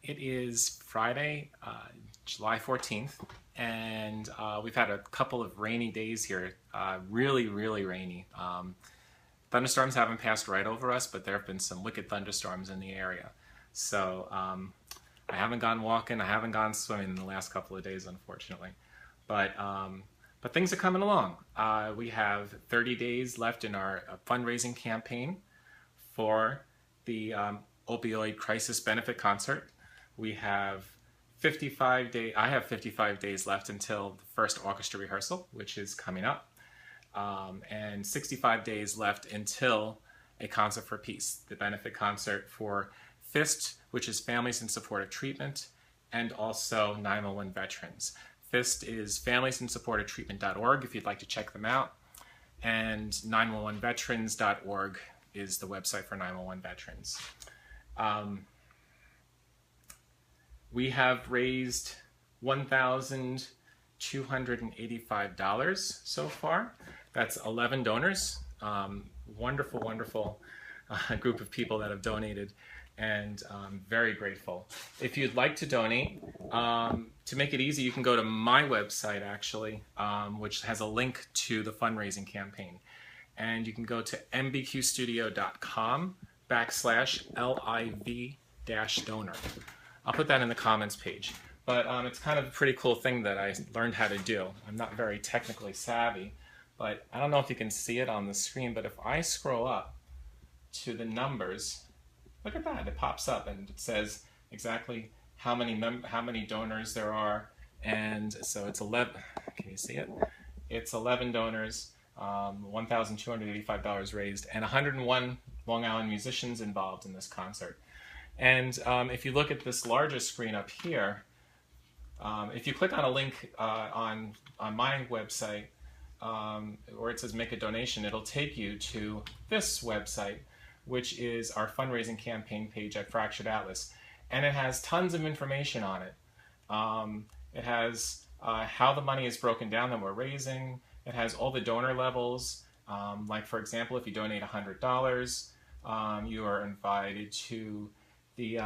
It is Friday, July 14th, and we've had a couple of rainy days here. Really, really rainy. Thunderstorms haven't passed right over us, but there have been some wicked thunderstorms in the area. So I haven't gone walking, I haven't gone swimming in the last couple of days, unfortunately. But things are coming along. We have 30 days left in our fundraising campaign for the opioid crisis benefit concert. We have 55 days. I have 55 days left until the first orchestra rehearsal, which is coming up, and 65 days left until a concert for peace, the benefit concert for FIST, which is Families in Support of Treatment, and also 911 veterans. FIST is familiesinSupportofTreatment.org if you'd like to check them out, and 911veterans.org is the website for 911 veterans. We have raised $1,285 so far. That's 11 donors. Wonderful, wonderful group of people that have donated, and very grateful. If you'd like to donate, to make it easy, you can go to my website, actually, which has a link to the fundraising campaign. And you can go to mbqstudio.com/liv-donor. I'll put that in the comments page. But it's kind of a pretty cool thing that I learned how to do. I'm not very technically savvy, but I don't know if you can see it on the screen, but if I scroll up to the numbers, look at that, it pops up and it says exactly how many donors there are. And so it's 11, can you see it? It's 11 donors, $1,285 raised, and 101 Long Island musicians involved in this concert. And if you look at this larger screen up here, if you click on a link on my website where it says make a donation, it'll take you to this website, which is our fundraising campaign page at Fractured Atlas. And it has tons of information on it. It has how the money is broken down that we're raising. It has all the donor levels. Like, for example, if you donate $100, you are invited to the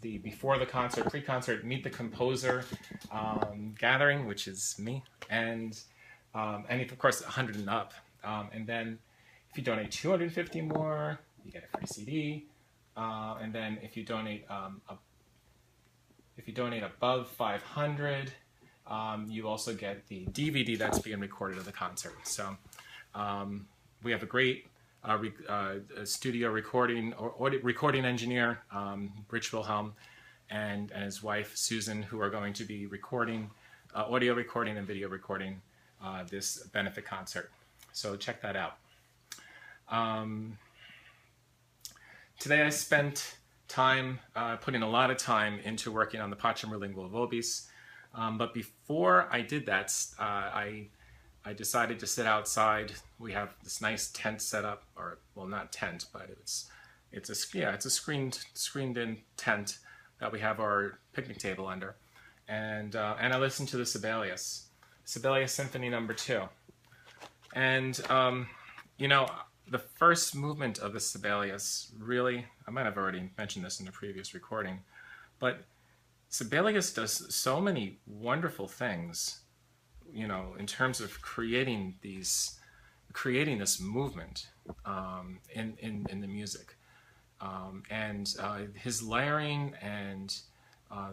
before the concert, pre-concert, meet the composer gathering, which is me, and of course 100 and up. And then if you donate 250 more, you get a free CD. And then if you donate above 500, you also get the DVD that's being recorded of the concert. So we have a great studio recording engineer, Rich Wilhelm, and his wife Susan, who are going to be recording, audio recording and video recording this benefit concert. So check that out. Today I spent time, putting a lot of time into working on the Pacem Lingual Vobis, but before I did that, I decided to sit outside. We have this nice tent set up, or well, not tent, but it's a screened-in tent that we have our picnic table under, and I listened to the Sibelius Symphony No. 2, and you know, the first movement of the Sibelius really, I might have already mentioned this in the previous recording, but Sibelius does so many wonderful things, you know, in terms of creating this movement in the music, and his layering and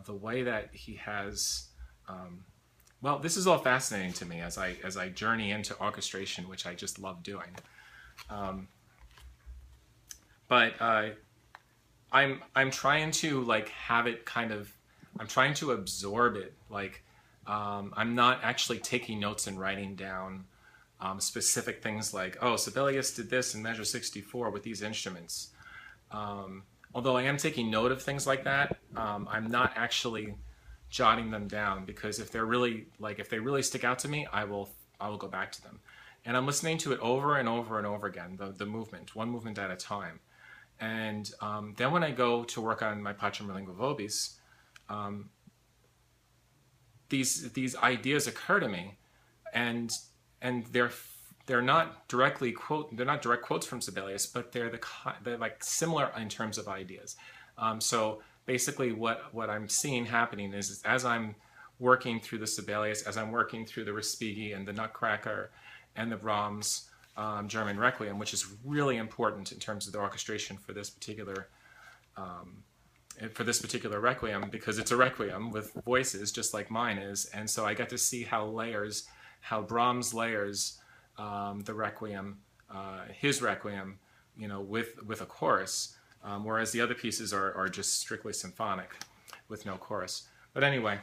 the way that he has. Well, this is all fascinating to me as I journey into orchestration, which I just love doing. But I'm trying to like have it kind of. I'm trying to absorb it, like. I'm not actually taking notes and writing down specific things like, oh, Sibelius did this in measure 64 with these instruments. Although I am taking note of things like that, I'm not actually jotting them down, because if they're really if they really stick out to me, I will go back to them. And I'm listening to it over and over and over again, the movement, one movement at a time. And then when I go to work on my Pacem Lingual Vobis, these ideas occur to me, and they're not direct quotes from Sibelius, but they're like similar in terms of ideas. So basically what I'm seeing happening is as I'm working through the Sibelius, as I'm working through the Respighi and the Nutcracker and the Brahms German Requiem, which is really important in terms of the orchestration for this particular requiem, because it's a requiem with voices just like mine is. And so I get to see how Brahms layers the requiem, his requiem, with a chorus, whereas the other pieces are just strictly symphonic with no chorus. But anyway,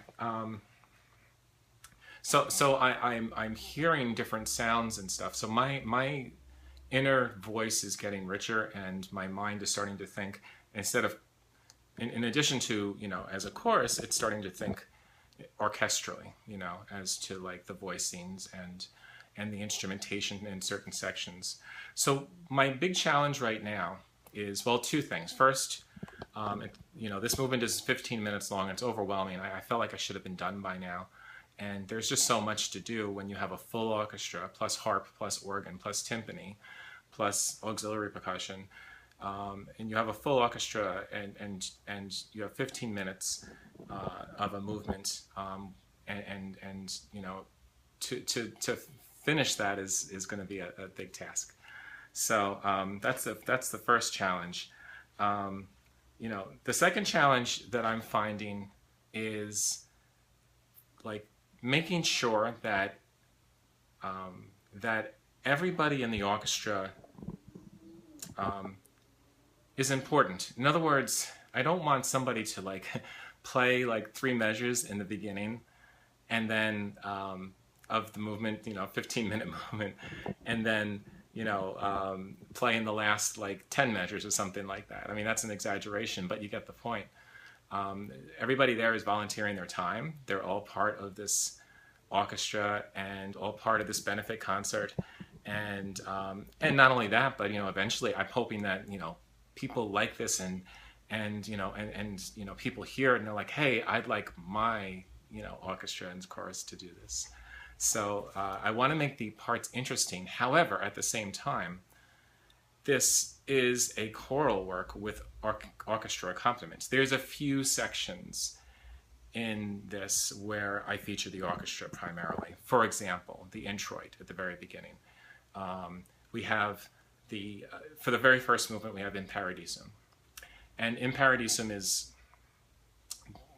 so I'm hearing different sounds and stuff. So my inner voice is getting richer, and my mind is starting to think, instead of in addition to, as a chorus, it's starting to think orchestrally, as to like the voicings and the instrumentation in certain sections. So my big challenge right now is, well, two things. First, this movement is 15 minutes long. It's overwhelming. I felt like I should have been done by now. And there's just so much to do when you have a full orchestra, plus harp, plus organ, plus timpani, plus auxiliary percussion. And you have a full orchestra, and you have 15 minutes of a movement, to finish that is going to be a big task. So that's the first challenge. The second challenge that I'm finding is like making sure that that everybody in the orchestra is important. In other words, I don't want somebody to like play like 3 measures in the beginning, and then of the movement, 15-minute movement, and then play in the last like 10 measures or something like that. I mean, that's an exaggeration, but you get the point. Everybody there is volunteering their time. They're all part of this orchestra and all part of this benefit concert, and not only that, but eventually I'm hoping that people like this, and people hear it and they're like, hey, I'd like my orchestra and chorus to do this. So I want to make the parts interesting. However, at the same time, this is a choral work with orchestra accompaniments. There's a few sections in this where I feature the orchestra primarily. For example, the introit at the very beginning. We have for the very first movement, we have In Paradisum. And In Paradisum is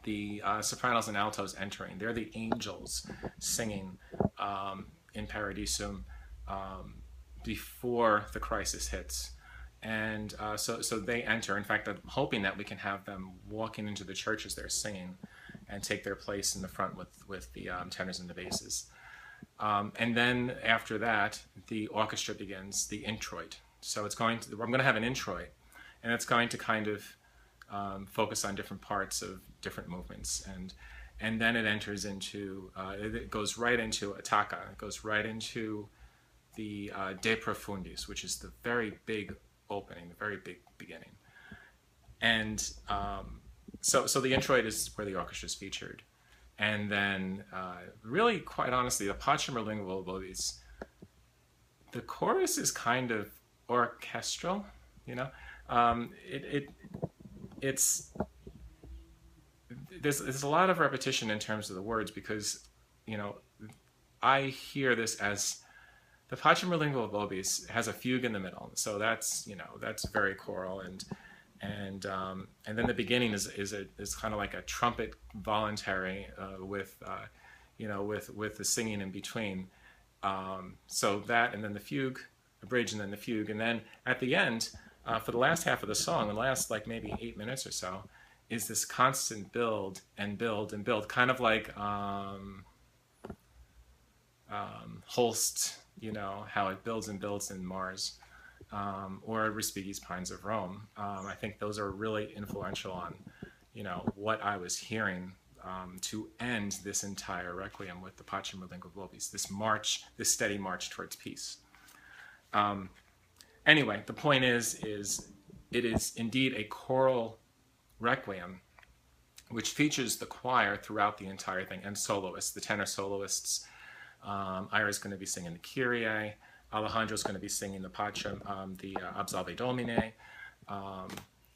the sopranos and altos entering. They're the angels singing In Paradisum before the crisis hits. And so they enter. In fact, I'm hoping that we can have them walking into the church as they're singing and take their place in the front with the tenors and the basses. And then after that, the orchestra begins the introit. So I'm going to have an introit, and it's going to kind of focus on different parts of different movements, and then it enters into it goes right into attacca. It goes right into the De Profundis, which is the very big opening, the very big beginning. And so the introit is where the orchestra is featured. And then, really, quite honestly, the Pacem Lingual Vobis, the chorus is kind of orchestral, there's a lot of repetition in terms of the words, because, I hear this as the Pacem Lingual Vobis has a fugue in the middle, so that's very choral, and then the beginning is kind of like a trumpet voluntary with the singing in between. So that, and then the fugue, a bridge, and then the fugue, and then at the end, for the last half of the song, the last like maybe 8 minutes or so, is this constant build and build and build, kind of like Holst, how it builds and builds in Mars. Or Respighi's Pines of Rome. I think those are really influential on, what I was hearing to end this entire requiem with the Pacem Lingual Vobis, this steady march towards peace. Anyway, the point is it is indeed a choral requiem, which features the choir throughout the entire thing, and soloists, the tenor soloists. Ira's going to be singing the Kyrie. Alejandro's going to be singing the Pacem, the Absolve Domine,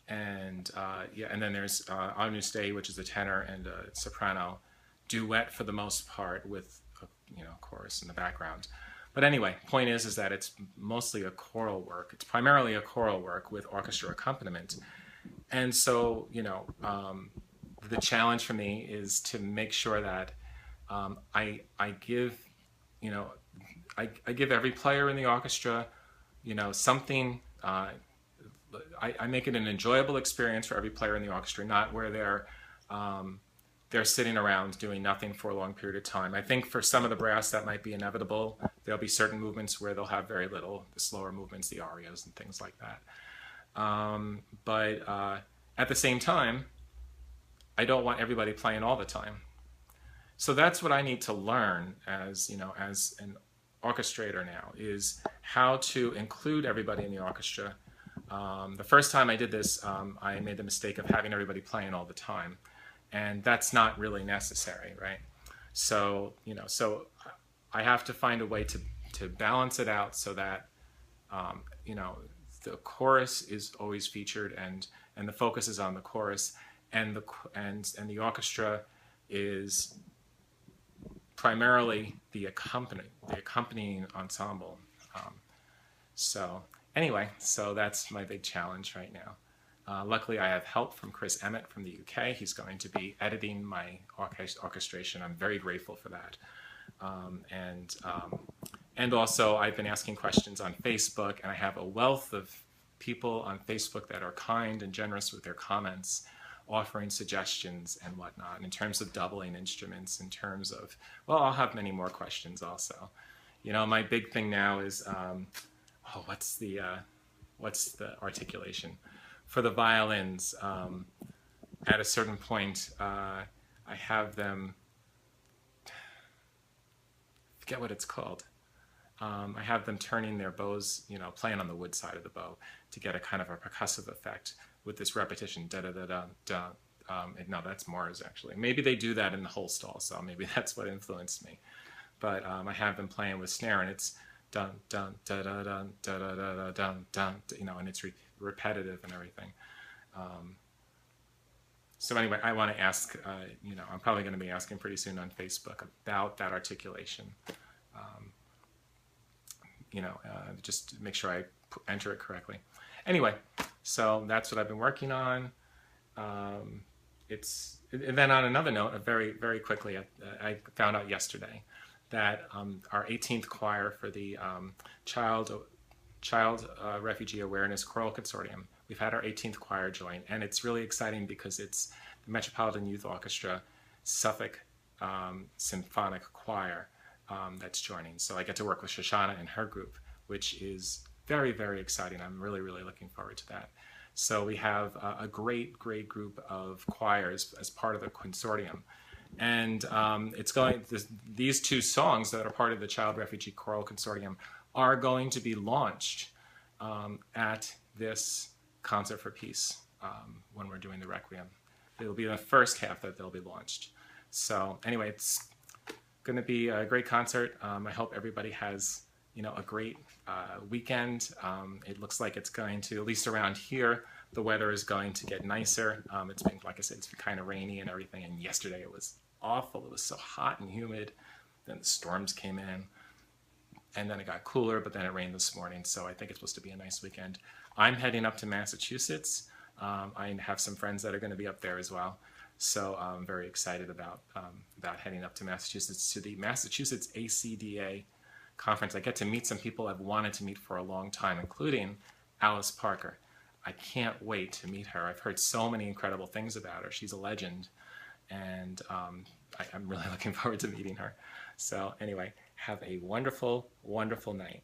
and yeah, and then there's Agnus Dei, which is a tenor and a soprano duet for the most part, with a, chorus in the background. But anyway, point is that it's mostly a choral work. It's primarily a choral work with orchestra accompaniment, and so the challenge for me is to make sure that I give I give every player in the orchestra something. I make it an enjoyable experience for every player in the orchestra, not where they're sitting around doing nothing for a long period of time. I think for some of the brass that might be inevitable. There'll be certain movements where they'll have very little, the slower movements, the arias and things like that. But at the same time, I don't want everybody playing all the time. So that's what I need to learn as an orchestrator now, is how to include everybody in the orchestra. The first time I did this, I made the mistake of having everybody playing all the time, and that's not really necessary, right? So so I have to find a way to balance it out so that the chorus is always featured, and the focus is on the chorus, and the orchestra is primarily the accompanying ensemble. So anyway, so that's my big challenge right now. Luckily, I have help from Chris Emmett from the UK. He's going to be editing my orchestration. I'm very grateful for that. And also, I've been asking questions on Facebook, and I have a wealth of people on Facebook that are kind and generous with their comments, offering suggestions and whatnot in terms of doubling instruments, in terms of, well, I'll have many more questions also. My big thing now is, what's the articulation? For the violins, at a certain point, I have them, forget what it's called. I have them turning their bows, playing on the wood side of the bow to get a kind of a percussive effect with this repetition, da-da-da-da-da. No, that's Mars, actually. Maybe they do that in the whole stall, so maybe that's what influenced me. But I have them playing with snare, and it's dun, dun, da-da-dun, da-da-da-da, dun, dun, and it's repetitive and everything. So anyway, I want to ask, I'm probably going to be asking pretty soon on Facebook about that articulation. Just to make sure I enter it correctly. Anyway, so that's what I've been working on. And then on another note, very, very quickly, I found out yesterday that our 18th choir for the Child Refugee Awareness Choral Consortium, we've had our 18th choir join, and it's really exciting because it's the Metropolitan Youth Orchestra Suffolk Symphonic Choir that's joining. So I get to work with Shoshana and her group, which is very, very exciting. I'm really, really looking forward to that. So we have a great, great group of choirs as part of the consortium. And these two songs that are part of the Child Refugee Choral Consortium are going to be launched at this Concert for Peace when we're doing the Requiem. It'll be the first half that they'll be launched. So anyway, it's going to be a great concert. I hope everybody has a great weekend. It looks like it's going to, at least around here, the weather is going to get nicer. It's been, like I said, it's been kind of rainy and everything, and yesterday it was awful. It was so hot and humid. Then the storms came in, and then it got cooler, but then it rained this morning, so I think it's supposed to be a nice weekend. I'm heading up to Massachusetts. I have some friends that are going to be up there as well, so I'm very excited about heading up to Massachusetts to the Massachusetts ACDA conference. I get to meet some people I've wanted to meet for a long time, including Alice Parker. I can't wait to meet her. I've heard so many incredible things about her. She's a legend, and I'm really looking forward to meeting her. So anyway, have a wonderful, wonderful night.